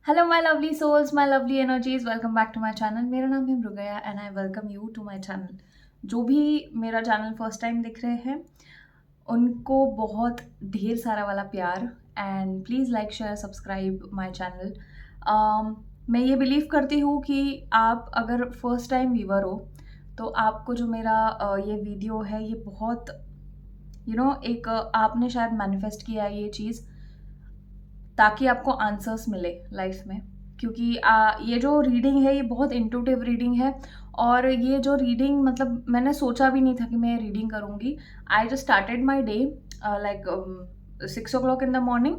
Hello my lovely souls, my lovely energies, welcome back to my channel. मेरा नाम है Mrigaya and I welcome you to my channel. जो भी मेरा channel first time देख रहे हैं उनको बहुत ढेर सारा वाला प्यार and please like share subscribe my channel. मैं ये बिलीव करती हूँ कि आप अगर फर्स्ट टाइम व्यूवर हो तो आपको जो मेरा ये वीडियो है ये बहुत एक आपने शायद मैनिफेस्ट किया है ये चीज़ ताकि आपको आंसर्स मिले लाइफ में। क्योंकि ये जो रीडिंग है ये बहुत इंट्यूटिव रीडिंग है और ये जो रीडिंग मतलब मैंने सोचा भी नहीं था कि मैं रीडिंग करूँगी। I just started my day like 6 o'clock in the morning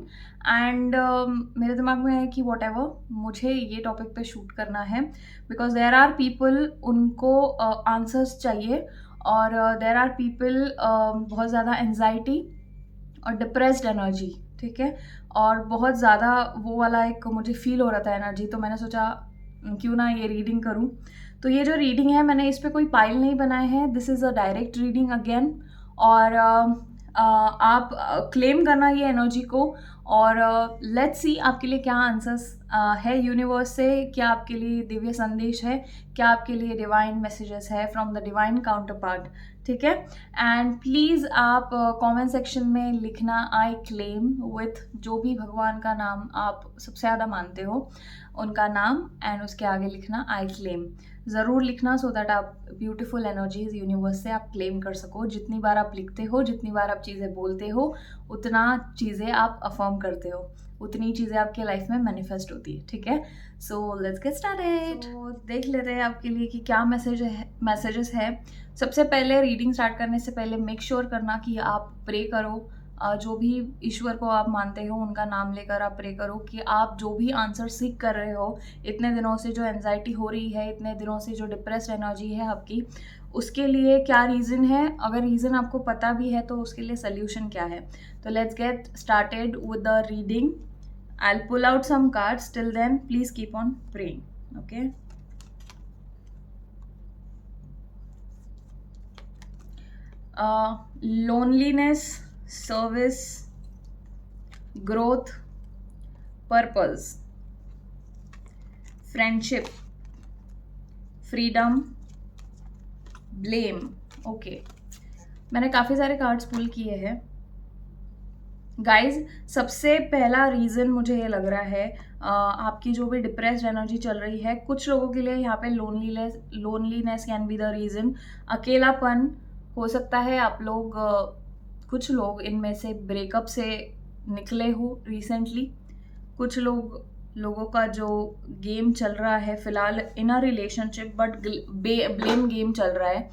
and मेरे दिमाग में है कि वॉट एवर मुझे ये टॉपिक पे शूट करना है बिकॉज देर आर पीपल उनको आंसर्स चाहिए और देर आर पीपल बहुत ज़्यादा एनजाइटी और डिप्रेस्ड एनर्जी, ठीक है। और बहुत ज़्यादा वो वाला एक मुझे फील हो रहा था एनर्जी, तो मैंने सोचा क्यों ना ये रीडिंग करूं। तो ये जो रीडिंग है मैंने इस पर कोई पाइल नहीं बनाए हैं, this is a direct reading again. और आप क्लेम करना ये एनर्जी को और लेट्स सी आपके लिए क्या आंसर्स है यूनिवर्स से, क्या आपके लिए दिव्य संदेश है, क्या आपके लिए डिवाइन मैसेजेस है from the divine counter part, ठीक है। एंड प्लीज़ आप कमेंट सेक्शन में लिखना आई क्लेम विथ जो भी भगवान का नाम आप सबसे ज़्यादा मानते हो उनका नाम एंड उसके आगे लिखना आई क्लेम। ज़रूर लिखना सो दैट आप ब्यूटीफुल एनर्जीज यूनिवर्स से आप क्लेम कर सको। जितनी बार आप लिखते हो, जितनी बार आप चीज़ें बोलते हो, उतना चीज़ें आप अफर्म करते हो, उतनी चीज़ें आपके लाइफ में मैनिफेस्ट होती है, ठीक है। So let's get started. तो देख लेते हैं आपके लिए कि क्या मैसेजेस है। सबसे पहले रीडिंग स्टार्ट करने से पहले मेक श्योर करना कि आप प्रे करो। जो भी ईश्वर को आप मानते हो उनका नाम लेकर आप प्रे करो कि आप जो भी आंसर सीख कर रहे हो, इतने दिनों से जो एनजाइटी हो रही है, इतने दिनों से जो डिप्रेस्ड एनर्जी है आपकी, उसके लिए क्या रीज़न है। अगर रीज़न आपको पता भी है तो उसके लिए सोल्यूशन क्या है। तो let's get started with the reading. I'll pull out some cards. Till then, please keep on praying. Okay. Loneliness, service, growth, purpose, friendship, freedom, blame. Okay. मैंने काफ़ी सारे कार्ड्स पुल किए हैं गाइज। सबसे पहला रीज़न मुझे ये लग रहा है आपकी जो भी डिप्रेस्ड एनर्जी चल रही है, कुछ लोगों के लिए यहाँ पे loneliness can be the reason. अकेलापन हो सकता है। आप लोग कुछ लोग इनमें से ब्रेकअप से निकले हो रिसेंटली। कुछ लोगों का जो गेम चल रहा है फ़िलहाल in a relationship but blame game चल रहा है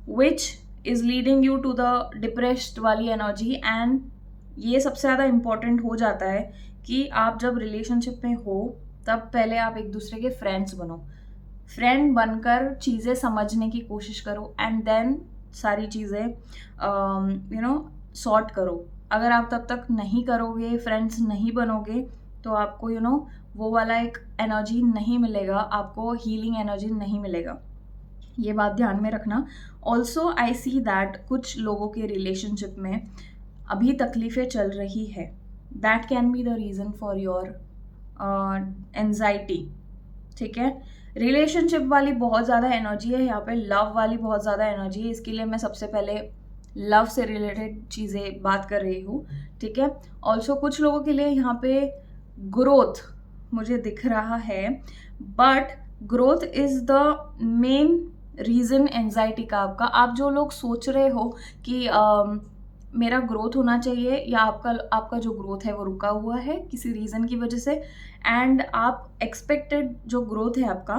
which is leading you to the depressed वाली एनर्जी। एंड ये सबसे ज़्यादा इम्पॉर्टेंट हो जाता है कि आप जब रिलेशनशिप में हो तब पहले आप एक दूसरे के फ्रेंड्स बनो। फ्रेंड बनकर चीज़ें समझने की कोशिश करो एंड देन सारी चीज़ें सॉर्ट करो। अगर आप तब तक नहीं करोगे, फ्रेंड्स नहीं बनोगे, तो आपको वो वाला एक एनर्जी नहीं मिलेगा, आपको हीलिंग एनर्जी नहीं मिलेगा। ये बात ध्यान में रखना। ऑल्सो आई सी दैट कुछ लोगों के रिलेशनशिप में अभी तकलीफ़ें चल रही है। That can be the reason for your anxiety, ठीक है। रिलेशनशिप वाली बहुत ज़्यादा एनर्जी है यहाँ पे, लव वाली बहुत ज़्यादा एनर्जी है। इसके लिए मैं सबसे पहले लव से रिलेटेड चीज़ें बात कर रही हूँ, ठीक है। ऑल्सो कुछ लोगों के लिए यहाँ पे ग्रोथ मुझे दिख रहा है, but growth is the main reason anxiety का आपका। आप जो लोग सोच रहे हो कि मेरा ग्रोथ होना चाहिए या आपका जो ग्रोथ है वो रुका हुआ है किसी रीज़न की वजह से, एंड आप एक्सपेक्टेड जो ग्रोथ है आपका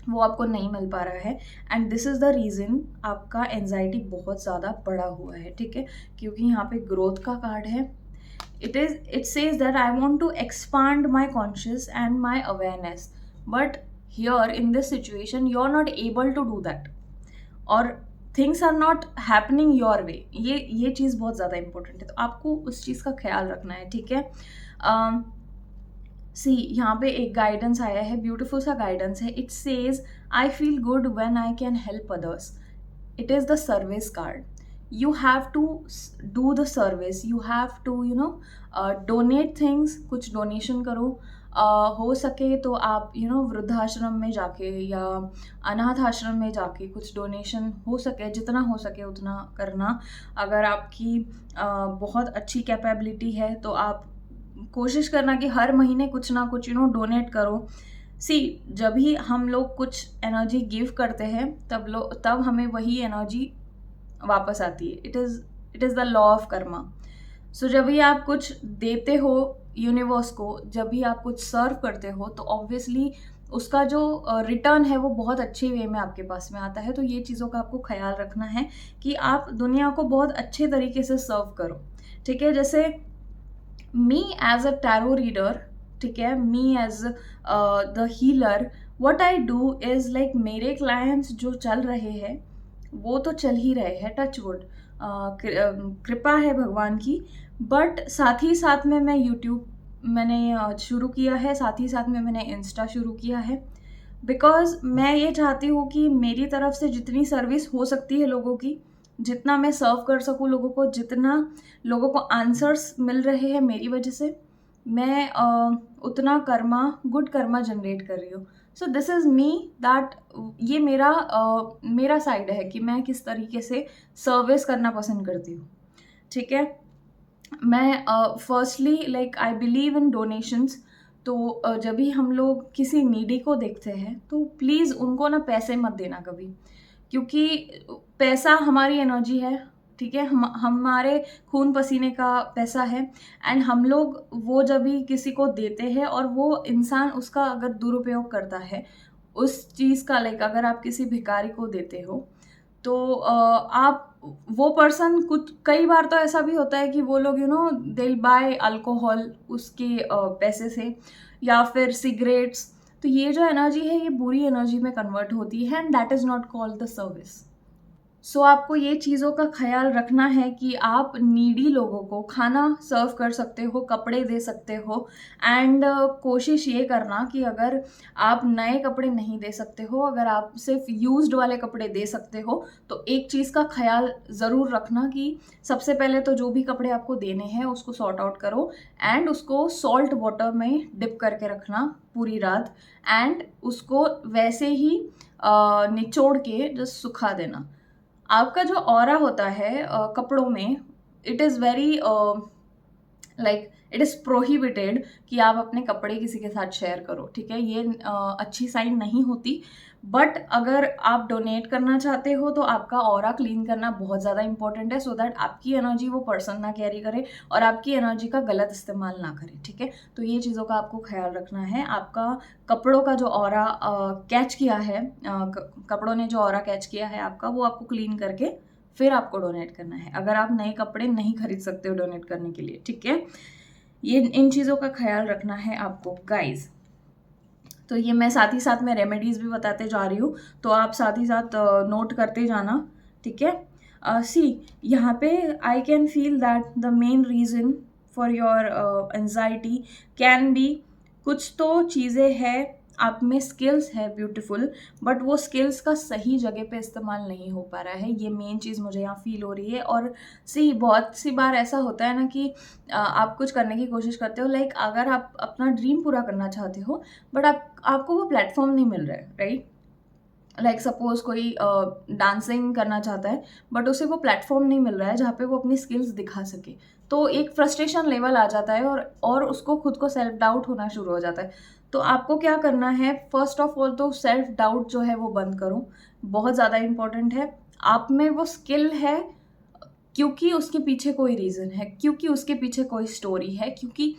वो आपको नहीं मिल पा रहा है, and this is the reason आपका एनजाइटी बहुत ज़्यादा बढ़ा हुआ है, ठीक है। क्योंकि यहाँ पे ग्रोथ का कार्ड है। it says that I want to expand my conscious and my awareness, but here in this situation you're not able to do that और things are not happening your way. ये चीज़ बहुत ज़्यादा important है, तो आपको उस चीज़ का ख्याल रखना है, ठीक है। सी यहाँ पे एक गाइडेंस आया है, ब्यूटीफुल सा गाइडेंस है। It says I feel good when I can help others. It is the service card. you have to do the service, you have to donate things, कुछ डोनेशन करो, हो सके तो आप वृद्धाश्रम में जाके या अनाथ आश्रम में जाके कुछ डोनेशन हो सके, जितना हो सके उतना करना। अगर आपकी बहुत अच्छी कैपेबिलिटी है तो आप कोशिश करना कि हर महीने कुछ ना कुछ डोनेट करो। सी, जब भी हम लोग कुछ एनर्जी गिव करते हैं तब हमें वही एनर्जी वापस आती है। It is the law of karma. So जब भी आप कुछ देते हो यूनिवर्स को, जब भी आप कुछ सर्व करते हो, तो ऑब्वियसली उसका जो रिटर्न है वो बहुत अच्छे वे में आपके पास में आता है। तो ये चीज़ों का आपको ख्याल रखना है कि आप दुनिया को बहुत अच्छे तरीके से सर्व करो, ठीक है। जैसे me as a tarot reader, ठीक है, me as the healer, what I do is like मेरे क्लाइंट्स जो चल रहे हैं वो तो चल ही रहे हैं, टच वुड, कृपा है भगवान की। बट साथ ही साथ में मैं यूट्यूब मैंने शुरू किया है, साथ ही साथ में मैंने इंस्टा शुरू किया है, बिकॉज मैं ये चाहती हूँ कि मेरी तरफ से जितनी सर्विस हो सकती है लोगों की, जितना मैं सर्व कर सकूँ लोगों को, जितना लोगों को आंसर्स मिल रहे हैं मेरी वजह से, मैं उतना गुड कर्मा जनरेट कर रही हूँ। So this is me, that ये मेरा साइड है कि मैं किस तरीके से सर्विस करना पसंद करती हूँ, ठीक है। मैं firstly like I believe in donations. तो जब भी हम लोग किसी नीडी को देखते हैं तो प्लीज़ उनको ना पैसे मत देना कभी, क्योंकि पैसा हमारी एनर्जी है, ठीक है, हमारे खून पसीने का पैसा है। एंड हम लोग वो जब भी किसी को देते हैं और वो इंसान उसका अगर दुरुपयोग करता है उस चीज़ का, लाइक अगर आप किसी भिखारी को देते हो तो आप वो पर्सन, कुछ कई बार तो ऐसा भी होता है कि वो लोग दे बाय अल्कोहल उसके पैसे से, या फिर सिगरेट्स। तो ये जो एनर्जी है ये बुरी एनर्जी में कन्वर्ट होती है, and that is not called the service. So आपको ये चीज़ों का ख्याल रखना है कि आप नीडी लोगों को खाना सर्व कर सकते हो, कपड़े दे सकते हो। एंड कोशिश ये करना कि अगर आप नए कपड़े नहीं दे सकते हो, अगर आप सिर्फ यूज्ड वाले कपड़े दे सकते हो, तो एक चीज़ का ख्याल ज़रूर रखना कि सबसे पहले तो जो भी कपड़े आपको देने हैं उसको सॉर्ट आउट करो एंड उसको सॉल्ट वाटर में डिप करके रखना पूरी रात, एंड उसको वैसे ही निचोड़ के जस्ट सुखा देना। आपका जो ऑरा होता है कपड़ों में, it is very like it is prohibited कि आप अपने कपड़े किसी के साथ शेयर करो, ठीक है। ये अच्छी साइन नहीं होती। बट अगर आप डोनेट करना चाहते हो तो आपका ऑरा क्लीन करना बहुत ज़्यादा इंपॉर्टेंट है, सो दैट आपकी एनर्जी वो पर्सन ना कैरी करे और आपकी एनर्जी का गलत इस्तेमाल ना करे, ठीक है। तो ये चीज़ों का आपको ख्याल रखना है। आपका कपड़ों का जो ऑरा कैच किया है, कपड़ों ने जो ऑरा कैच किया है आपका, वो आपको क्लीन करके फिर आपको डोनेट करना है, अगर आप नए कपड़े नहीं खरीद सकते हो डोनेट करने के लिए, ठीक है। ये इन चीज़ों का ख्याल रखना है आपको गाइज। तो ये मैं साथ ही साथ में रेमेडीज़ भी बताते जा रही हूँ, तो आप साथ ही साथ नोट करते जाना, ठीक है। सी, यहाँ पे I can feel that the main reason for your anxiety can be, कुछ तो चीज़ें हैं आप में, स्किल्स है ब्यूटीफुल, बट वो स्किल्स का सही जगह पे इस्तेमाल नहीं हो पा रहा है, ये मेन चीज़ मुझे यहाँ फील हो रही है। और सी, बहुत सी बार ऐसा होता है ना कि आप कुछ करने की कोशिश करते हो, लाइक अगर आप अपना ड्रीम पूरा करना चाहते हो बट आपको वो प्लेटफॉर्म नहीं मिल रहा है, राइट। लाइक सपोज कोई डांसिंग करना चाहता है बट उसे वो प्लेटफॉर्म नहीं मिल रहा है जहाँ पे वो अपनी स्किल्स दिखा सके, तो एक फ्रस्ट्रेशन लेवल आ जाता है और उसको खुद को सेल्फ डाउट होना शुरू हो जाता है। तो आपको क्या करना है, फर्स्ट ऑफ ऑल तो सेल्फ डाउट जो है वो बंद करो, बहुत ज़्यादा इंपॉर्टेंट है। आप में वो स्किल है क्योंकि उसके पीछे कोई रीज़न है, क्योंकि उसके पीछे कोई स्टोरी है, क्योंकि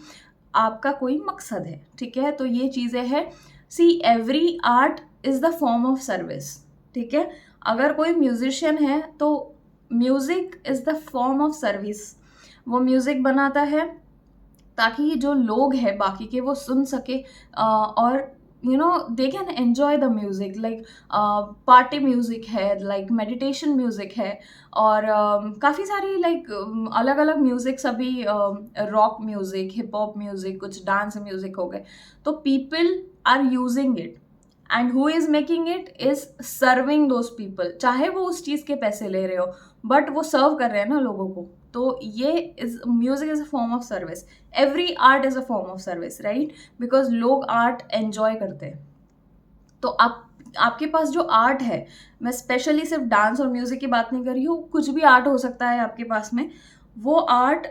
आपका कोई मकसद है, ठीक है। तो ये चीज़ें हैं। See, every art is the form of service, ठीक है। अगर कोई म्यूजिशियन है तो music is the form of service. वो म्यूज़िक बनाता है ताकि जो लोग हैं बाकी के वो सुन सके और they can enjoy the music, like party music है, लाइक मेडिटेशन म्यूज़िक है, और काफ़ी सारी लाइक अलग अलग म्यूज़िक, सभी rock music, hip hop music, कुछ डांस म्यूज़िक हो गए। तो people are using it and who is making it is serving those people, चाहे वो उस चीज़ के पैसे ले रहे हो बट वो सर्व कर रहे हैं ना लोगों को, तो ये is music is a form of service, every art is a form of service, right? Because लोग आर्ट एंजॉय करते हैं। तो आपके पास जो आर्ट है, मैं स्पेशली सिर्फ डांस और म्यूजिक की बात नहीं कर रही हूँ, कुछ भी आर्ट हो सकता है आपके पास में, वो आर्ट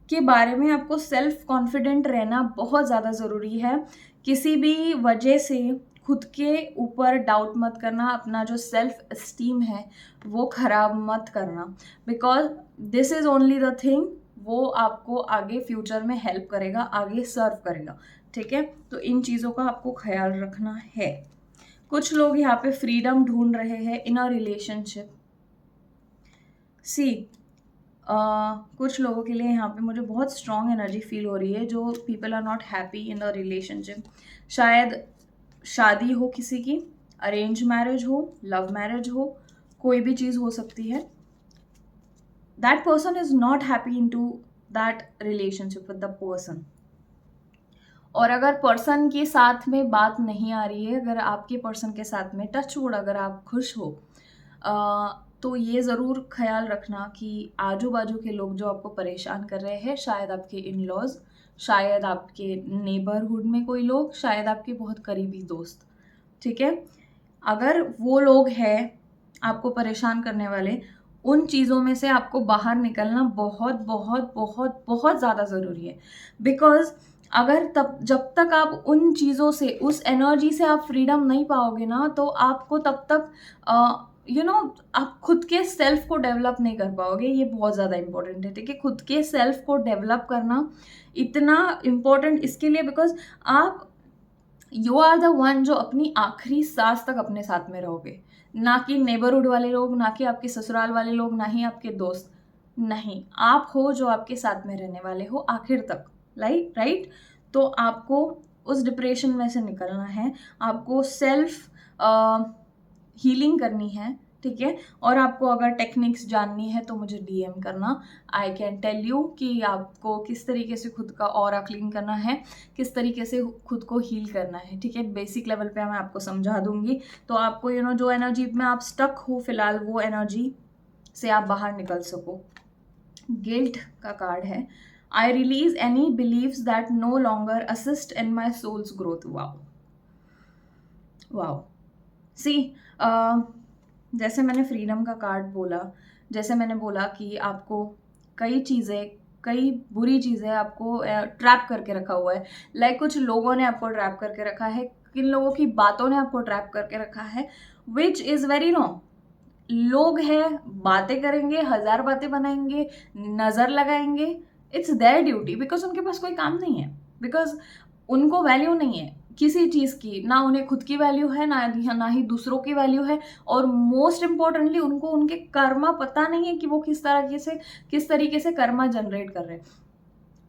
के बारे में आपको सेल्फ कॉन्फिडेंट रहना बहुत ज़्यादा ज़रूरी है। किसी भी वजह से खुद के ऊपर डाउट मत करना, अपना जो सेल्फ एस्टीम है वो खराब मत करना, because this is only the thing वो आपको आगे फ्यूचर में हेल्प करेगा, आगे सर्व करेगा, ठीक है? तो इन चीज़ों का आपको ख्याल रखना है। कुछ लोग यहाँ पे फ्रीडम ढूंढ रहे हैं इन अ रिलेशनशिप। सी कुछ लोगों के लिए यहाँ पे मुझे बहुत स्ट्रॉन्ग एनर्जी फील हो रही है, जो people are not happy in the relationship. शायद शादी हो किसी की, अरेंज मैरिज हो, लव मैरिज हो, कोई भी चीज़ हो सकती है। That person is not happy into that relationship with the person. और अगर पर्सन के साथ में बात नहीं आ रही है, अगर आपके पर्सन के साथ में टच वुड अगर आप खुश हो, तो ये ज़रूर ख्याल रखना कि आजू बाजू के लोग जो आपको परेशान कर रहे हैं, शायद आपके इन लॉज, शायद आपके नेबरहुड में कोई लोग, शायद आपके बहुत करीबी दोस्त, ठीक है? अगर वो लोग हैं आपको परेशान करने वाले, उन चीज़ों में से आपको बाहर निकलना बहुत बहुत बहुत बहुत ज़्यादा ज़रूरी है। बिकॉज अगर तब जब तक आप उन चीज़ों से, उस एनर्जी से आप फ्रीडम नहीं पाओगे ना, तो आपको तब तक आप खुद के सेल्फ को डेवलप नहीं कर पाओगे। ये बहुत ज़्यादा इंपॉर्टेंट है, ठीक है? खुद के सेल्फ को डेवलप करना इतना इम्पोर्टेंट इसके लिए, बिकॉज आप यू आर द वन जो अपनी आखिरी सांस तक अपने साथ में रहोगे, ना कि नेबरहुड वाले लोग, ना कि आपके ससुराल वाले लोग, ना ही आपके दोस्त। नहीं, आप हो जो आपके साथ में रहने वाले हो आखिर तक, राइट? तो आपको उस डिप्रेशन में से निकलना है, आपको सेल्फ हीलिंग करनी है, ठीक है? और आपको अगर टेक्निक्स जाननी है तो मुझे डीएम करना। आई कैन टेल यू कि आपको किस तरीके से खुद का ऑरा क्लीन करना है, किस तरीके से खुद को हील करना है, ठीक है? बेसिक लेवल पे मैं आपको समझा दूंगी, तो आपको जो एनर्जी में आप स्टक हो फिलहाल, वो एनर्जी से आप बाहर निकल सको। गिल्ट का कार्ड है। I release any beliefs that no longer assist in my soul's growth. Wow see, जैसे मैंने फ्रीडम का कार्ड बोला, जैसे मैंने बोला कि आपको कई बुरी चीज़ें आपको ट्रैप करके रखा हुआ है। लाइक कुछ लोगों ने आपको ट्रैप करके रखा है, किन लोगों की बातों ने आपको ट्रैप करके रखा है, विच इज़ वेरी रॉन्ग। लोग हैं, बातें करेंगे, 1000 बातें बनाएंगे, नज़र लगाएंगे, इट्स देयर ड्यूटी, बिकॉज उनके पास कोई काम नहीं है, बिकॉज उनको वैल्यू नहीं है किसी चीज़ की, ना उन्हें खुद की वैल्यू है, ना ही दूसरों की वैल्यू है, और मोस्ट इम्पॉर्टेंटली उनको उनके कर्मा पता नहीं है कि वो किस तरीके से कर्मा जनरेट कर रहे हैं।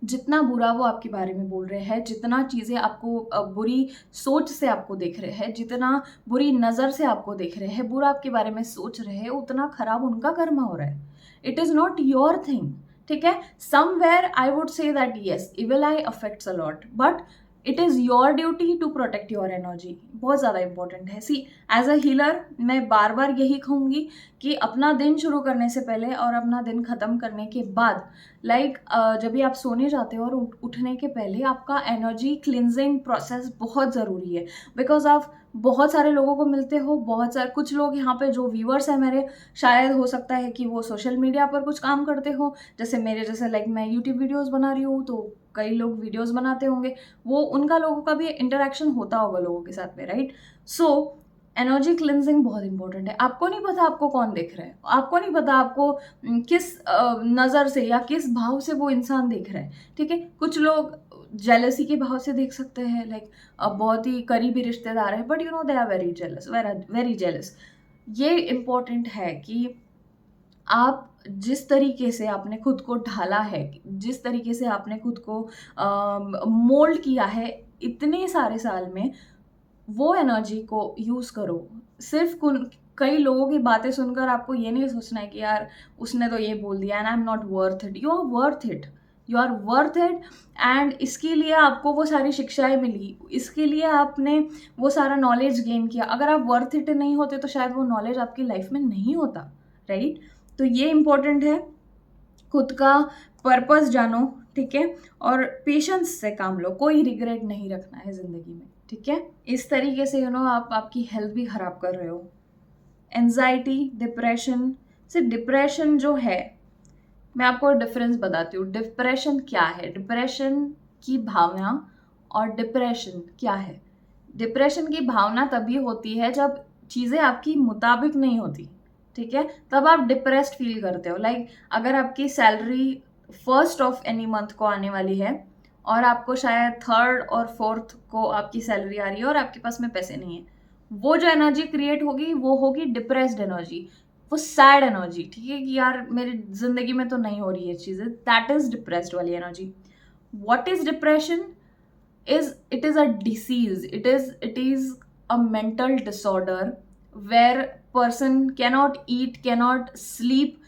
जितना बुरा वो आपके बारे में बोल रहे हैं, जितना चीज़ें आपको बुरी सोच से आपको देख रहे हैं, जितना बुरी नज़र से आपको देख रहे हैं, बुरा आपके बारे में सोच रहे हैं, उतना खराब उनका कर्मा हो रहा है। It is not your thing, ठीक है? Somewhere I would say that yes, evil eye affects a lot, but it is your duty to protect your energy. बहुत ज़्यादा इंपॉर्टेंट है। सी, एज अ हीलर मैं बार बार यही कहूँगी कि अपना दिन शुरू करने से पहले और अपना दिन ख़त्म करने के बाद, जब भी आप सोने जाते हो और उठने के पहले, आपका एनर्जी क्लिनजिंग प्रोसेस बहुत ज़रूरी है। बिकॉज आप बहुत सारे लोगों को मिलते हो, कुछ लोग यहाँ पे जो व्यूअर्स हैं मेरे, शायद हो सकता है कि वो सोशल मीडिया पर कुछ काम करते हो, जैसे मेरे जैसे, मैं यूट्यूब वीडियोज़ बना रही हूँ, तो कई लोग वीडियोज़ बनाते होंगे, वो उनका लोगों का भी इंटरेक्शन होता होगा लोगों के साथ में, राइट? सो एनर्जी क्लिनजिंग बहुत इंपॉर्टेंट है। आपको नहीं पता आपको कौन देख रहा है, आपको नहीं पता आपको किस नज़र से या किस भाव से वो इंसान देख रहा है, ठीक है? कुछ लोग जेलसी के भाव से देख सकते हैं, बहुत ही करीबी रिश्तेदार है, but they are very jealous, very jealous. ये इम्पोर्टेंट है कि आप जिस तरीके से आपने खुद को ढाला है, जिस तरीके से आपने खुद को मोल्ड किया है इतने सारे साल में, वो एनर्जी को यूज़ करो। सिर्फ कई लोगों की बातें सुनकर आपको ये नहीं सोचना है कि यार उसने तो ये बोल दिया and I am not worth it. You are worth it, you are worth it. And इसके लिए आपको वो सारी शिक्षाएं मिली, इसके लिए आपने वो सारा नॉलेज गेन किया। अगर आप वर्थ इट नहीं होते तो शायद वो नॉलेज आपकी लाइफ में नहीं होता, राइट? तो ये इम्पोर्टेंट है। खुद का पर्पस जानो, ठीक है, और पेशेंस से काम लो, कोई रिग्रेट नहीं रखना है ज़िंदगी में, ठीक है। इस तरीके से आप आपकी हेल्थ भी ख़राब कर रहे हो। एंजाइटी, डिप्रेशन, सिर्फ डिप्रेशन जो है, मैं आपको डिफरेंस बताती हूँ। डिप्रेशन क्या है, डिप्रेशन की भावना और डिप्रेशन क्या है। डिप्रेशन की भावना तभी होती है जब चीज़ें आपकी मुताबिक नहीं होती, ठीक है, तब आप डिप्रेस्ड फील करते हो। लाइक अगर आपकी salary first of any month को आने वाली है और आपको शायद थर्ड और फोर्थ को आपकी सैलरी आ रही है और आपके पास में पैसे नहीं है, वो जो एनर्जी क्रिएट होगी वो होगी डिप्रेस्ड एनर्जी, वो सैड एनर्जी, ठीक है, कि यार मेरी जिंदगी में तो नहीं हो रही है चीज़ें, दैट इज डिप्रेस्ड वाली energy. What is depression? it is a disease, it is a mental disorder where person cannot eat, cannot sleep।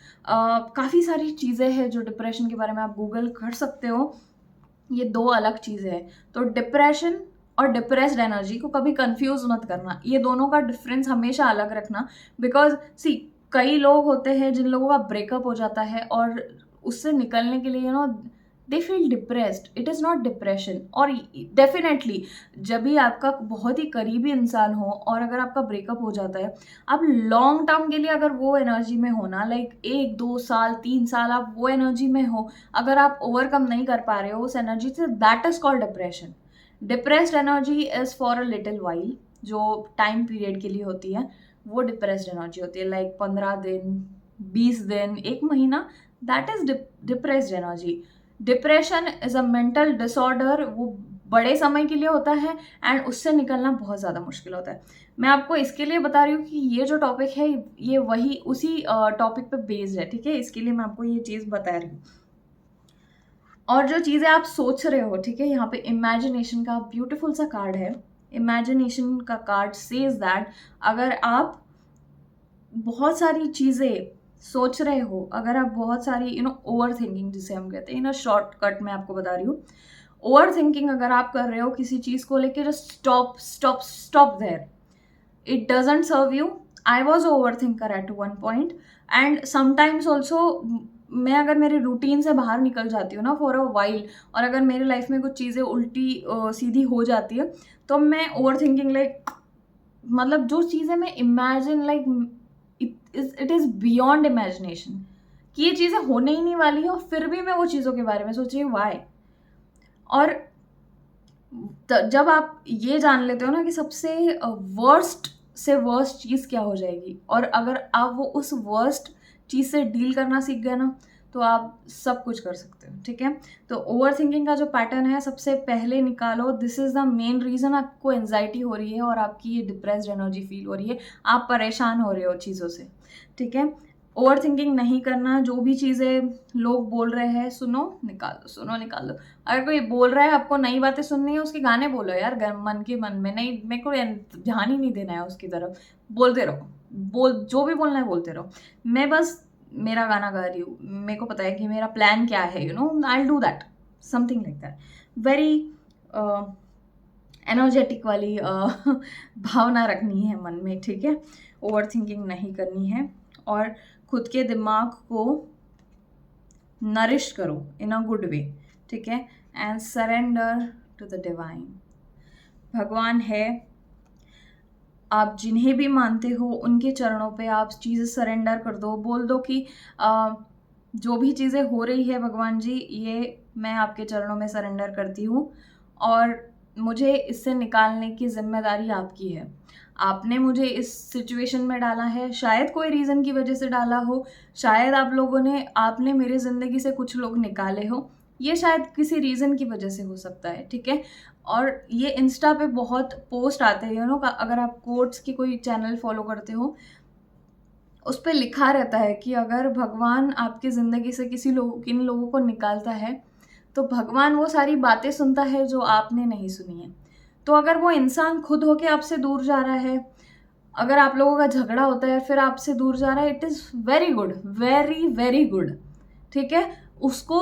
काफ़ी सारी चीज़ें हैं जो डिप्रेशन के बारे में आप गूगल कर सकते हो। ये दो अलग चीज़ें हैं। तो डिप्रेशन और डिप्रेस्ड एनर्जी को कभी कंफ्यूज मत करना, ये दोनों का डिफरेंस हमेशा अलग रखना। बिकॉज सी, कई लोग होते हैं जिन लोगों का ब्रेकअप हो जाता है और उससे निकलने के लिए they feel depressed, it is not depression. और डेफिनेटली जब भी आपका बहुत ही करीबी इंसान हो और अगर आपका ब्रेकअप हो जाता है, आप लॉन्ग टर्म के लिए अगर वो एनर्जी में हो ना, लाइक 1-2 साल 3 साल आप वो एनर्जी में हो, अगर आप ओवरकम नहीं कर पा रहे हो उस एनर्जी से, that is called depression. Depressed energy is for a little while, जो टाइम पीरियड के लिए होती है, वो डिप्रेस्ड एनर्जी होती है। लाइक 15 दिन, 20 दिन, 1 महीना, that is depressed energy. Depression is a mental disorder, वो बड़े समय के लिए होता है एंड उससे निकलना बहुत ज़्यादा मुश्किल होता है। मैं आपको इसके लिए बता रही हूँ कि ये जो टॉपिक है ये वही उसी टॉपिक पे बेस्ड है, ठीक है, इसके लिए मैं आपको ये चीज़ बता रही हूँ। और जो चीज़ें आप सोच रहे हो, ठीक है, यहाँ पे इमेजिनेशन का ब्यूटीफुल सा कार्ड है। इमेजिनेशन का कार्ड सेज दैट अगर आप बहुत सारी चीज़ें सोच रहे हो, अगर आप बहुत सारी ओवर थिंकिंग जिसे हम कहते हैं, शॉर्टकट में आपको बता रही हूँ, ओवर थिंकिंग अगर आप कर रहे हो किसी चीज़ को लेके, just stop stop stop there, it doesn't serve you. I was overthinker at one point and sometimes also मैं अगर मेरे रूटीन से बाहर निकल जाती हूँ ना फॉर अ वाइल, और अगर मेरे लाइफ में कुछ चीज़ें उल्टी सीधी हो जाती है, तो मैं ओवर थिंकिंग लाइक, मतलब जो चीज़ें मैं imagine, like it is beyond imagination, कि ये चीज़ें होने ही नहीं वाली है और फिर भी मैं वो चीज़ों के बारे में सोच रही हूँ, वाई। और जब आप ये जान लेते हो ना कि सबसे वर्स्ट से वर्स्ट चीज़ क्या हो जाएगी, और अगर आप वो उस वर्स्ट चीज़ से डील करना सीख गए ना, तो आप सब कुछ कर सकते हो, ठीक है। तो ओवर थिंकिंग का जो पैटर्न है, सबसे पहले निकालो, this is the main reason आपको एंजाइटी हो रही है और आपकी ये डिप्रेस्ड एनर्जी फील हो रही है, आप परेशान हो रहे हो चीज़ों से, ठीक है। ओवर थिंकिंग नहीं करना, जो भी चीज़ें लोग बोल रहे हैं सुनो निकाल दो, सुनो निकाल दो। अगर कोई बोल रहा है आपको नई बातें सुननी है, उसके गाने बोलो यार, मन के मन में, नहीं मेरे को ध्यान ही नहीं देना है उसकी तरफ, बोलते रहो, जो भी बोलना है बोलते रहो। मैं बस मेरा गाना गा रही हूँ, मेरे को पता है कि मेरा प्लान क्या है, I will do that, something like that. Very energetic वाली भावना रखनी है मन में, ठीक है। ओवर थिंकिंग नहीं करनी है और खुद के दिमाग को नरिश करो इन अ गुड वे, ठीक है, and surrender to the divine. भगवान है, आप जिन्हें भी मानते हो उनके चरणों पे आप चीज़ें सरेंडर कर दो, बोल दो कि जो भी चीज़ें हो रही है भगवान जी, ये मैं आपके चरणों में सरेंडर करती हूँ और मुझे इससे निकालने की जिम्मेदारी आपकी है। आपने मुझे इस सिचुएशन में डाला है, शायद कोई रीज़न की वजह से डाला हो, शायद आपने मेरे ज़िंदगी से कुछ लोग निकाले हो, ये शायद किसी रीज़न की वजह से हो सकता है, ठीक है। और ये इंस्टा पे बहुत पोस्ट आते हैं, अगर आप कोट्स की कोई चैनल फॉलो करते हो, उस पर लिखा रहता है कि अगर भगवान आपकी ज़िंदगी से किन लोगों को निकालता है, तो भगवान वो सारी बातें सुनता है जो आपने नहीं सुनी है। तो अगर वो इंसान खुद होके आपसे दूर जा रहा है, अगर आप लोगों का झगड़ा होता है फिर आपसे दूर जा रहा है, it is very good, very very good, ठीक है। उसको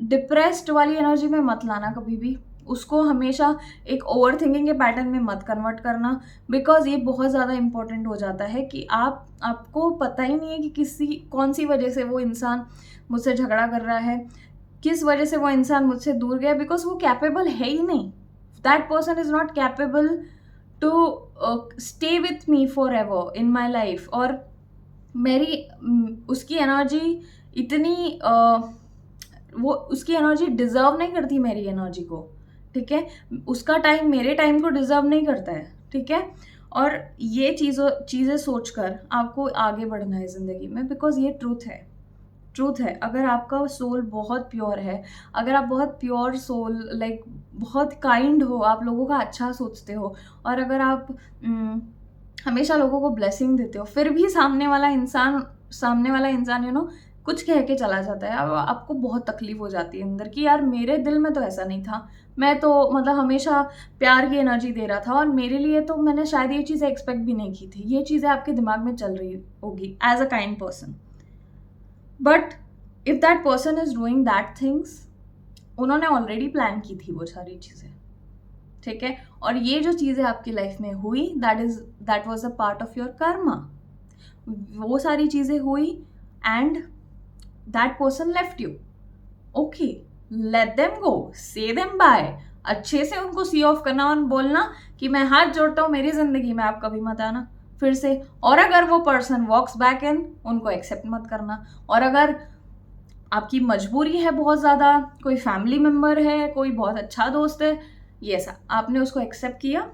डिप्रेस्ड वाली एनर्जी में मत लाना कभी भी, उसको हमेशा एक ओवर थिंकिंग के पैटर्न में मत कन्वर्ट करना, बिकॉज ये बहुत ज़्यादा इंपॉर्टेंट हो जाता है कि आपको पता ही नहीं है कि कौन सी वजह से वो इंसान मुझसे झगड़ा कर रहा है, किस वजह से वो इंसान मुझसे दूर गया, बिकॉज वो कैपेबल है ही नहीं. That person is not capable to stay with me forever in my life. और उसकी एनर्जी इतनी वो उसकी एनर्जी डिज़र्व नहीं करती मेरी एनर्जी को, ठीक है. उसका टाइम मेरे टाइम को डिज़र्व नहीं करता है, ठीक है. और ये चीज़ें सोचकर आपको आगे बढ़ना है ज़िंदगी में, बिकॉज ये ट्रूथ है. अगर आपका सोल बहुत प्योर है, अगर आप बहुत प्योर सोल लाइक बहुत काइंड हो, आप लोगों का अच्छा सोचते हो, और अगर आप हमेशा लोगों को ब्लेसिंग देते हो, फिर भी सामने वाला इंसान कुछ कह के चला जाता है, अब आपको बहुत तकलीफ हो जाती है अंदर कि यार मेरे दिल में तो ऐसा नहीं था, मैं तो मतलब हमेशा प्यार की एनर्जी दे रहा था, और मेरे लिए तो मैंने शायद ये चीज़ें एक्सपेक्ट भी नहीं की थी. ये चीज़ें आपके दिमाग में चल रही होगी as a kind person. But if that person is doing that things, उन्होंने ऑलरेडी प्लान की थी वो सारी चीज़ें, ठीक है. और ये जो चीज़ें आपकी लाइफ में हुई, that was a part of your Karma. वो सारी चीज़ें हुई and that person left you. Okay, let them go, से देम बाय. अच्छे से उनको सी ऑफ करना और बोलना कि मैं हाथ जोड़ता हूँ, मेरी जिंदगी में आप कभी मत आना फिर से. और अगर वो पर्सन वॉक्स बैक इन, उनको एक्सेप्ट मत करना. और अगर आपकी मजबूरी है बहुत ज़्यादा, कोई फैमिली मेम्बर है, कोई बहुत अच्छा दोस्त है, ये ऐसा आपने उसको एक्सेप्ट किया,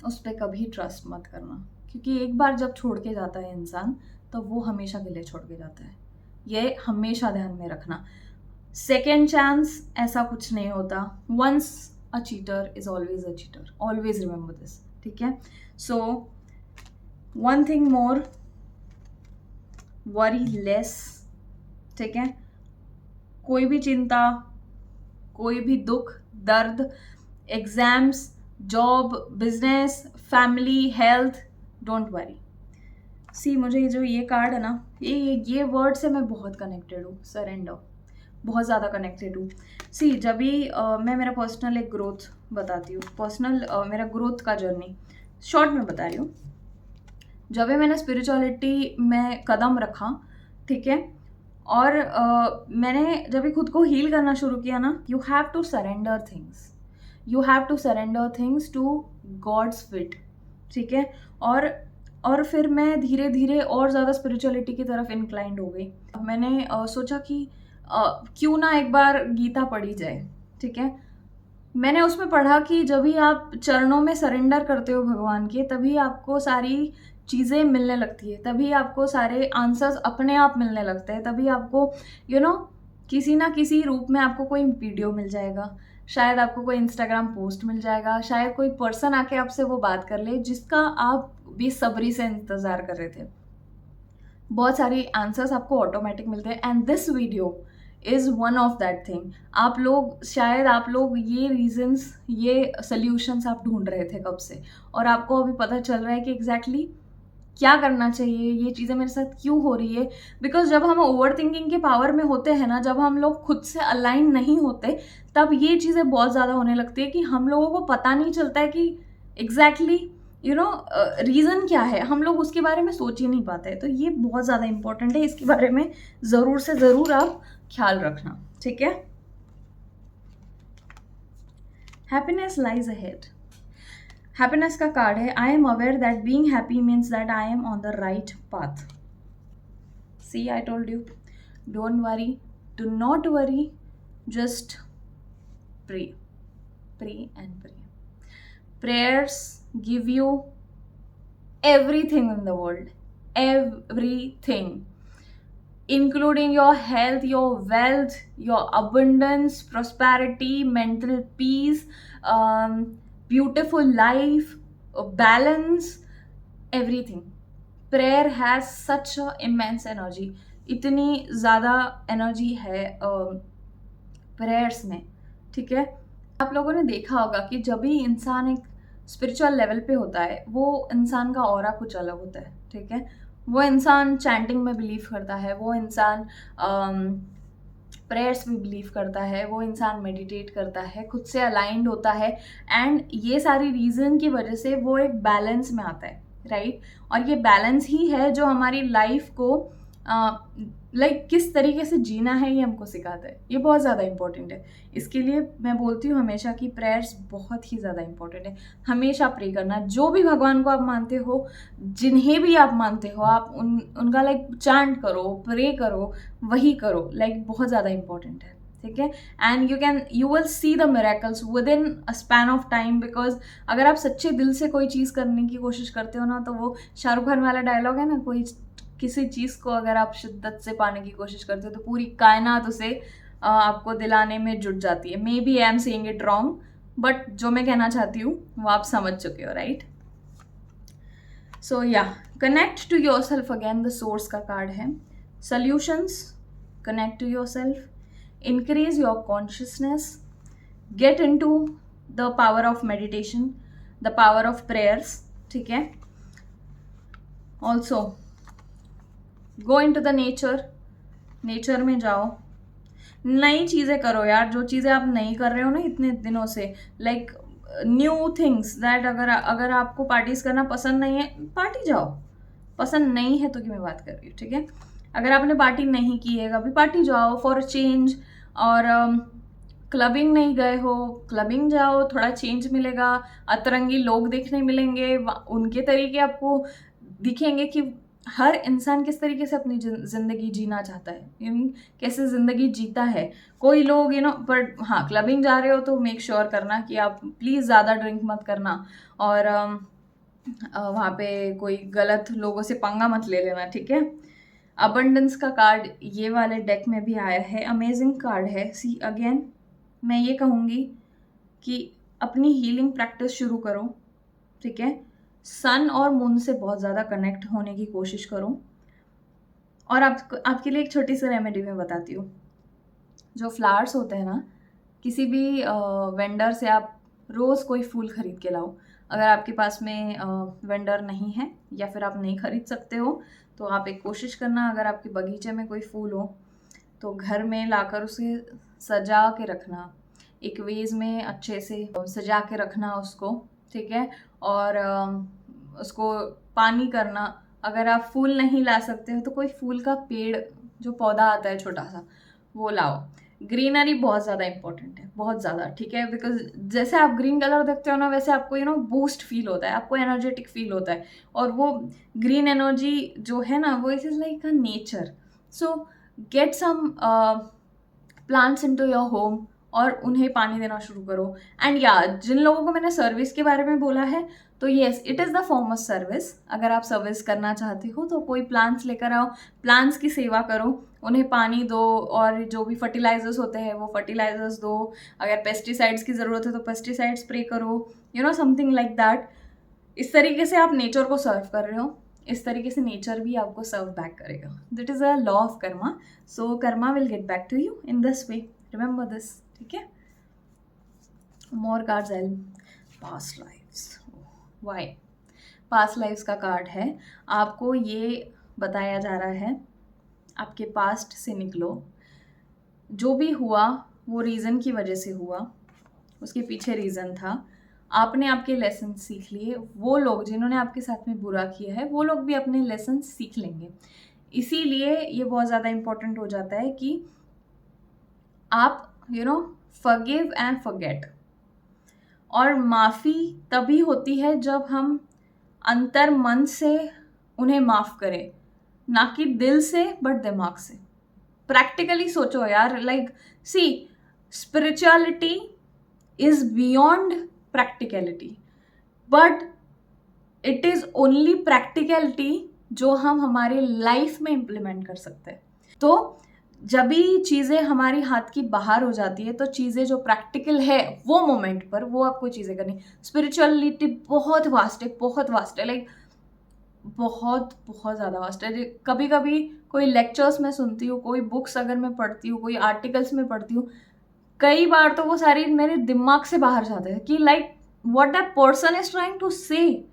उस पर कभी ट्रस्ट मत करना, क्योंकि एक बार जब छोड़ के जाता है इंसान, तो वो हमेशा के लिए छोड़ के जाता है. ये हमेशा ध्यान में रखना. सेकेंड चांस ऐसा कुछ नहीं होता. Once a cheater is always a cheater, always remember this, ठीक है. So one thing more, worry less, ठीक है. कोई भी चिंता, कोई भी दुख, दर्द, exams, job, business, family, health, don't worry. See, मुझे जो ये कार्ड है ना, ये वर्ड से मैं बहुत कनेक्टेड हूँ. सरेंडर, बहुत ज़्यादा कनेक्टेड हूँ. सी, जब भी मैं मेरा पर्सनल एक ग्रोथ बताती हूँ, मेरा ग्रोथ का जर्नी शॉर्ट में बता रही हूँ. जब भी मैंने स्पिरिचुअलिटी में कदम रखा, ठीक है, और मैंने जब भी खुद को हील करना शुरू किया ना, you have to surrender things to God's feet, ठीक है. और फिर मैं धीरे धीरे और ज़्यादा स्पिरिचुअलिटी की तरफ इंक्लाइंड हो गई. मैंने सोचा कि क्यों ना एक बार गीता पढ़ी जाए, ठीक है. मैंने उसमें पढ़ा कि जब भी आप चरणों में सरेंडर करते हो भगवान के, तभी आपको सारी चीज़ें मिलने लगती है, तभी आपको सारे आंसर्स अपने आप मिलने लगते हैं, तभी आपको किसी ना किसी रूप में आपको कोई वीडियो मिल जाएगा, शायद आपको कोई इंस्टाग्राम पोस्ट मिल जाएगा, शायद कोई पर्सन आके आपसे वो बात कर ले जिसका आप बेसब्री से इंतज़ार कर रहे थे. बहुत सारी आंसर्स आपको ऑटोमेटिक मिलते हैं, and this video is one of that thing. आप लोग ये रीजंस, ये सल्यूशंस आप ढूंढ रहे थे कब से, और आपको अभी पता चल रहा है कि एग्जैक्टली क्या करना चाहिए, ये चीज़ें मेरे साथ क्यों हो रही है. बिकॉज जब हम ओवर थिंकिंग के पावर में होते हैं ना, जब हम लोग खुद से अलाइन नहीं होते, तब ये चीज़ें बहुत ज़्यादा होने लगती है कि हम लोगों को पता नहीं चलता है कि एग्जैक्टली रीज़न क्या है. हम लोग उसके बारे में सोच ही नहीं पाते. तो ये बहुत ज़्यादा इंपॉर्टेंट है, इसके बारे में ज़रूर से ज़रूर आप ख्याल रखना, ठीक है. Happiness lies ahead. हैप्पीनेस का कार्ड है, I am aware that being happy means that I am on the right path. See, I told you, don't worry, do not worry, just pray and pray. Prayers give you everything in the world, everything, including your health, your wealth, your abundance, prosperity, mental peace, beautiful life, balance, everything. Prayer has such a immense energy. इतनी ज़्यादा energy है prayers में, ठीक है. आप लोगों ने देखा होगा कि जब भी इंसान एक स्पिरिचुअल लेवल पे होता है, वो इंसान का ऑरा कुछ अलग होता है, ठीक है. वो इंसान चैंटिंग में बिलीव करता है, वो इंसान प्रेयर्स में बिलीव करता है, वो इंसान मेडिटेट करता है, खुद से अलाइंड होता है, एंड ये सारी रीज़न की वजह से वो एक बैलेंस में आता है, राइट। और ये बैलेंस ही है जो हमारी लाइफ को किस तरीके से जीना है ये हमको सिखाता है। ये बहुत ज़्यादा इंपॉर्टेंट है। इसके लिए मैं बोलती हूँ हमेशा कि प्रेयर्स बहुत ही ज़्यादा इंपॉर्टेंट है। हमेशा प्रे करना, जो भी भगवान को आप मानते हो, जिन्हें भी आप मानते हो, आप उनका चांट करो, प्रे करो, वही करो, बहुत ज़्यादा इंपॉर्टेंट है, ठीक है। And you will see the miracles with in a span of time, because अगर आप सच्चे दिल से कोई चीज़ करने की कोशिश करते हो ना, तो वो शाहरुख खान वाला डायलॉग है ना, कोई किसी चीज़ को अगर आप शिद्दत से पाने की कोशिश करते हो तो पूरी कायनात उसे आपको दिलाने में जुट जाती है। Maybe I am saying it wrong, but जो मैं कहना चाहती हूँ वो आप समझ चुके हो, right. So yeah, connect to yourself, again the source का कार्ड है। Solutions, connect to yourself, increase your consciousness, get into the power of meditation, the power of prayers, ठीक है। also go into the nature में जाओ, नई चीज़ें करो यार, जो चीज़ें आप नहीं कर रहे हो ना इतने दिनों से, न्यू थिंग्स दैट। अगर आपको पार्टीज करना पसंद नहीं है, पार्टी जाओ, पसंद नहीं है तो कि मैं बात कर रही हूँ, ठीक है। अगर आपने पार्टी नहीं की है कभी, पार्टी जाओ फॉर अ चेंज। और क्लबिंग नहीं गए हो, क्लबिंग जाओ, थोड़ा चेंज मिलेगा, अतरंगी लोग देखने मिलेंगे, उनके तरीके आपको दिखेंगे कि हर इंसान किस तरीके से अपनी ज़िंदगी जीना चाहता है, कैसे ज़िंदगी जीता है। कोई लोग पर हाँ, क्लबिंग जा रहे हो तो मेक श्योर करना कि आप प्लीज़ ज़्यादा ड्रिंक मत करना, और वहाँ पे कोई गलत लोगों से पंगा मत ले लेना, ठीक है। अबंडेंस का कार्ड ये वाले डेक में भी आया है, अमेजिंग कार्ड है। सी अगेन, मैं ये कहूँगी कि अपनी हीलिंग प्रैक्टिस शुरू करो, ठीक है। सन और मून से बहुत ज़्यादा कनेक्ट होने की कोशिश करो। और आपके लिए एक छोटी सी रेमेडी मैं बताती हूँ। जो फ्लावर्स होते हैं ना, किसी भी वेंडर से आप रोज़ कोई फूल खरीद के लाओ। अगर आपके पास में वेंडर नहीं है या फिर आप नहीं खरीद सकते हो, तो आप एक कोशिश करना, अगर आपके बगीचे में कोई फूल हो तो घर में लाकर उसे सजा के रखना, एक वेज में अच्छे से सजा के रखना उसको, ठीक है। और उसको पानी करना। अगर आप फूल नहीं ला सकते हो तो कोई फूल का पेड़, जो पौधा आता है छोटा सा, वो लाओ। ग्रीनरी बहुत ज़्यादा इंपॉर्टेंट है, बहुत ज़्यादा, ठीक है। बिकॉज जैसे आप ग्रीन कलर देखते हो ना, वैसे आपको बूस्ट फील होता है, आपको एनर्जेटिक फील होता है। और वो ग्रीन एनर्जी जो है ना, वो it is like a nature. So get some plants into your home और उन्हें पानी देना शुरू करो। एंड या, जिन लोगों को मैंने सर्विस के बारे में बोला है, तो yes, it is the form of service. अगर आप सर्विस करना चाहते हो तो कोई प्लांट्स लेकर आओ, प्लांट्स की सेवा करो, उन्हें पानी दो, और जो भी फर्टिलाइजर्स होते हैं वो फर्टिलाइजर्स दो। अगर पेस्टिसाइड्स की ज़रूरत है तो पेस्टिसाइड स्प्रे करो, समथिंग लाइक दैट। इस तरीके से आप नेचर को सर्व कर रहे हो, इस तरीके से नेचर भी आपको सर्व बैक करेगा। That is a law of karma. So karma will get back to you in this way, remember this, ठीक है। More cards I, past lifes, why past lifes का कार्ड है। आपको ये बताया जा रहा है, आपके पास्ट से निकलो, जो भी हुआ वो रीज़न की वजह से हुआ, उसके पीछे रीज़न था, आपने आपके लेसन सीख लिए। वो लोग जिन्होंने आपके साथ में बुरा किया है, वो लोग भी अपने लेसन सीख लेंगे। इसीलिए ये बहुत ज़्यादा इम्पोर्टेंट हो जाता है कि आप फॉरगिव एंड फॉरगेट। और माफ़ी तभी होती है जब हम अंतर मन से उन्हें माफ़ करें, ना कि दिल से बट दिमाग से। प्रैक्टिकली सोचो यार, see, spirituality is beyond practicality, but it is only practicality जो हम हमारे लाइफ में इम्प्लीमेंट कर सकते हैं। तो जब भी चीज़ें हमारी हाथ की बाहर हो जाती है, तो चीज़ें जो प्रैक्टिकल है वो मोमेंट पर, वो आपको चीज़ें करनी। स्पिरिचुअलिटी बहुत वास्ट है, बहुत वास्ट है, बहुत बहुत ज़्यादा वास्ट है। कभी कभी कोई लेक्चर्स में सुनती हूँ, कोई बुक्स अगर मैं पढ़ती हूँ, कोई आर्टिकल्स में पढ़ती हूँ, कई बार तो वो सारी मेरे दिमाग से बाहर जाते हैं कि what that person is trying to say,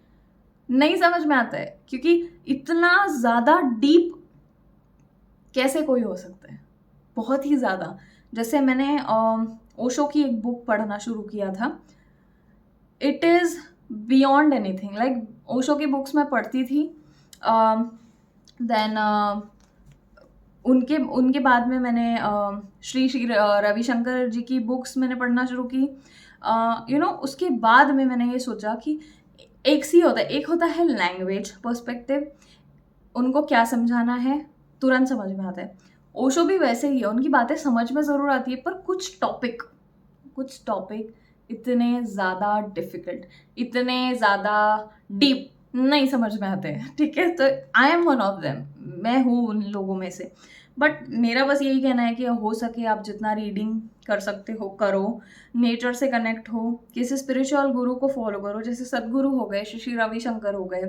नहीं समझ में आता है, क्योंकि इतना ज़्यादा डीप कैसे कोई हो सकता है, बहुत ही ज़्यादा। जैसे मैंने ओशो की एक बुक पढ़ना शुरू किया था, it is beyond anything. Like Osho की बुक्स मैं पढ़ती थी, देन उनके उनके बाद में मैंने श्री श्री रविशंकर जी की बुक्स मैंने पढ़ना शुरू की। उसके बाद में मैंने ये सोचा कि एक सी होता है, एक होता है लैंग्वेज पर्सपेक्टिव, उनको क्या समझाना है तुरंत समझ में आता है। ओशो भी वैसे ही है, उनकी बातें समझ में ज़रूर आती है, पर कुछ टॉपिक इतने ज़्यादा डिफ़िकल्ट, इतने ज़्यादा डीप नहीं समझ में आते हैं, ठीक है? तो I am one of them, मैं हूँ उन लोगों में से। बट मेरा बस यही कहना है कि हो सके आप जितना रीडिंग कर सकते हो करो, नेचर से कनेक्ट हो, किसी स्पिरिचुअल गुरु को फॉलो करो, जैसे सदगुरु हो गए, श्री श्री रविशंकर हो गए,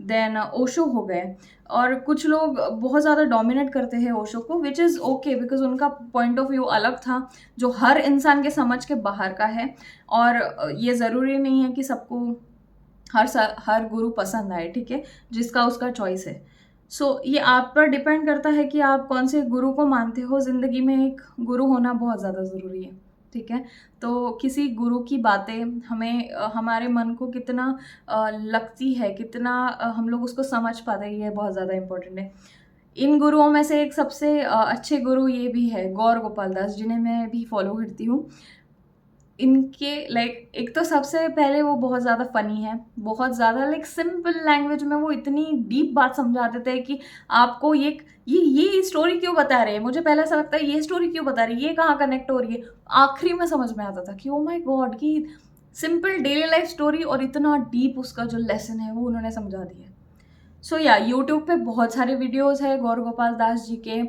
देन ओशो हो गए। और कुछ लोग बहुत ज़्यादा डोमिनेट करते हैं ओशो को, विच इज़ ओके, बिकॉज उनका पॉइंट ऑफ व्यू अलग था जो हर इंसान के समझ के बाहर का है। और ये ज़रूरी नहीं है कि सबको हर गुरु पसंद आए, ठीक है? जिसका उसका चॉइस है। सो ये आप पर डिपेंड करता है कि आप कौन से गुरु को मानते हो। ज़िंदगी में एक गुरु होना बहुत ज़्यादा ज़रूरी है, ठीक है? तो किसी गुरु की बातें हमें हमारे मन को कितना लगती है, कितना हम लोग उसको समझ पाते हैं, ये बहुत ज़्यादा इम्पोर्टेंट है। इन गुरुओं में से एक सबसे अच्छे गुरु ये भी है, गौर गोपाल दास, जिन्हें मैं भी फॉलो करती हूँ। इनके लाइक एक तो सबसे पहले वो बहुत ज़्यादा फ़नी है, बहुत ज़्यादा लाइक सिंपल लैंग्वेज में वो इतनी डीप बात समझा देते हैं कि आपको ये स्टोरी क्यों बता रहे हैं। मुझे पहले ऐसा लगता है ये स्टोरी क्यों बता रही है, ये कहाँ कनेक्ट हो रही है। आखिरी में समझ में आता था कि ओ माय गॉड, कि सिंपल डेली लाइफ स्टोरी और इतना डीप उसका जो लेसन है वो उन्होंने समझा दिया। सो या यूट्यूब पे बहुत सारे वीडियोज़ है गौर गोपाल दास जी के,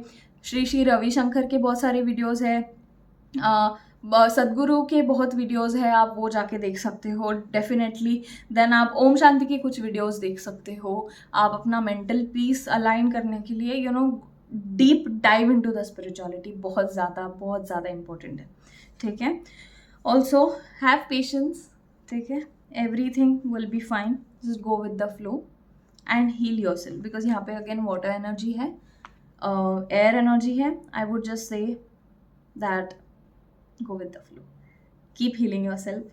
श्री श्री रविशंकर के बहुत सारे वीडियोज़ है, सदगुरु के बहुत वीडियोस है, आप वो जाके देख सकते हो डेफिनेटली। देन आप ओम शांति की कुछ वीडियोस देख सकते हो, आप अपना मेंटल पीस अलाइन करने के लिए deep dive into the spirituality बहुत ज़्यादा इम्पोर्टेंट है, ठीक है? ऑल्सो हैव पेशेंस, ठीक है? Everything will be fine, just go with the flow and heal yourself, because यहाँ पे अगेन वाटर एनर्जी है, एयर एनर्जी है। I would just say that go with the flow, keep healing yourself.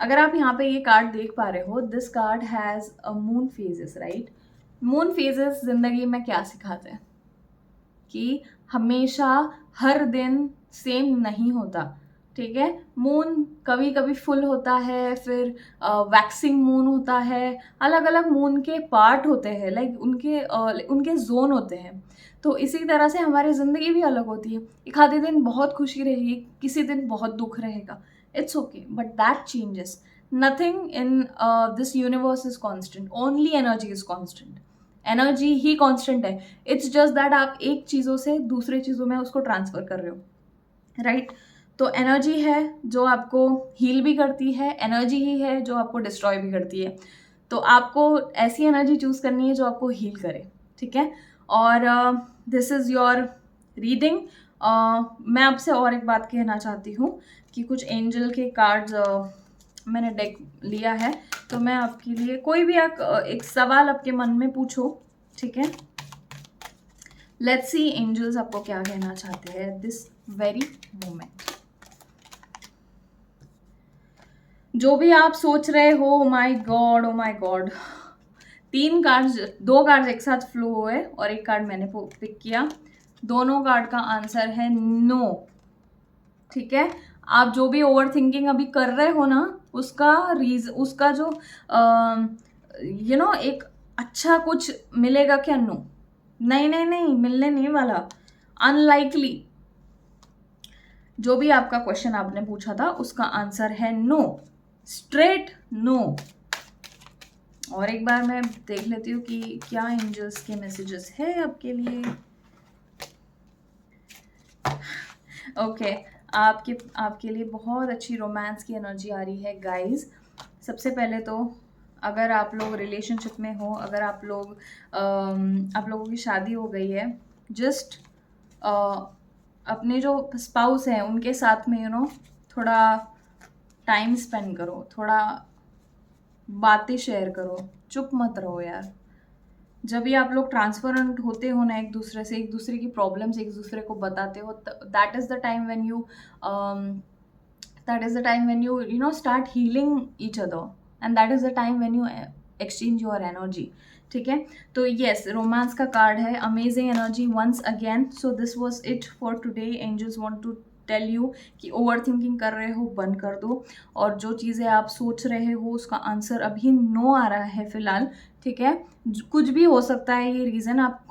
अगर आप यहाँ पे ये कार्ड देख पा रहे हो, this card has a moon phases, right? Moon phases जिंदगी में क्या सिखाते हैं कि हमेशा हर दिन सेम नहीं होता, ठीक है? मून कभी कभी फुल होता है, फिर वैक्सिंग मून होता है, अलग अलग मून के पार्ट होते हैं, लाइक उनके जोन होते हैं। तो इसी तरह से हमारी ज़िंदगी भी अलग होती है। एक आधे दिन बहुत खुशी रहेगी, किसी दिन बहुत दुख रहेगा, it's okay, but that changes. Nothing in this universe is constant, only energy is constant. Energy he constant है, इट्स जस्ट दैट आप एक चीज़ों से दूसरे चीज़ों में उसको ट्रांसफ़र कर रहे हो, राइट? तो एनर्जी है जो आपको हील भी करती है, एनर्जी ही है जो आपको डिस्ट्रॉय भी करती है। तो आपको ऐसी एनर्जी चूज़ करनी है जो आपको हील करे, ठीक है? और दिस इज़ योर रीडिंग। मैं आपसे और एक बात कहना चाहती हूँ कि कुछ एंजल के कार्ड्स मैंने डेक लिया है, तो मैं आपके लिए कोई भी एक सवाल आपके मन में पूछो, ठीक है? लेट्स सी एंजल्स आपको क्या कहना चाहते हैं दिस वेरी मोमेंट। जो भी आप सोच रहे हो, ओ माय गॉड, 2 कार्ड्स एक साथ फ्लो हुए और एक कार्ड मैंने पिक किया। दोनों कार्ड का आंसर है नो, ठीक है? आप जो भी ओवर थिंकिंग अभी कर रहे हो ना, उसका जो एक अच्छा कुछ मिलेगा क्या? नो, नहीं, मिलने नहीं वाला, अनलाइकली। जो भी आपका क्वेश्चन आपने पूछा था उसका आंसर है नो, स्ट्रेट नो। और एक बार मैं देख लेती हूँ कि क्या एंजल्स के मैसेजेस है आपके लिए। ओके, आपके लिए बहुत अच्छी रोमांस की एनर्जी आ रही है गाइस। सबसे पहले तो अगर आप लोग रिलेशनशिप में हो, अगर आप लोगों की शादी हो गई है, जस्ट अपने जो स्पाउस हैं उनके साथ में थोड़ा टाइम स्पेंड करो, थोड़ा बातें शेयर करो, चुप मत रहो यार, जब भी आप लोग ट्रांसपेरेंट होते हो ना एक दूसरे से, एक दूसरे की प्रॉब्लम्स एक दूसरे को बताते हो, that is the time when you that is the time when you know start healing each other, and that is the time when you exchange your energy. ठीक है, तो यस, रोमांस का कार्ड है, amazing energy once again. So this was it for today. Angels want to tell you कि overthinking कर रहे हो बंद कर दो, और जो चीज़ें आप सोच रहे हो उसका आंसर अभी नो आ रहा है फिलहाल. ठीक है, कुछ भी हो सकता है ये रीज़न. आप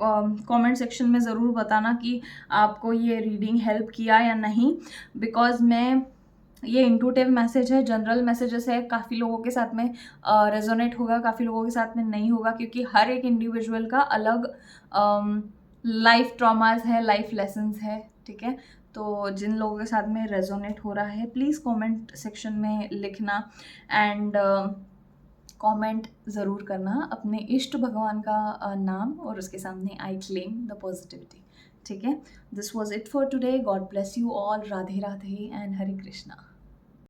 कमेंट सेक्शन में ज़रूर बताना कि आपको ये रीडिंग हेल्प किया या नहीं, बिकॉज मैं, ये इंट्यूटिव मैसेज है, जनरल मैसेजेस है, काफ़ी लोगों के साथ में रेजोनेट होगा, काफ़ी लोगों के साथ में नहीं होगा, क्योंकि हर एक इंडिविजुअल का अलग लाइफ ट्रॉमास है, लाइफ लेसन्स है. ठीक है, तो जिन लोगों के साथ में रेजोनेट हो रहा है प्लीज़ कमेंट सेक्शन में लिखना, एंड कमेंट ज़रूर करना अपने इष्ट भगवान का नाम, और उसके सामने आई क्लेम द पॉजिटिविटी. ठीक है, this was it for today. God bless you all. Radhe Radhe and Hare Krishna.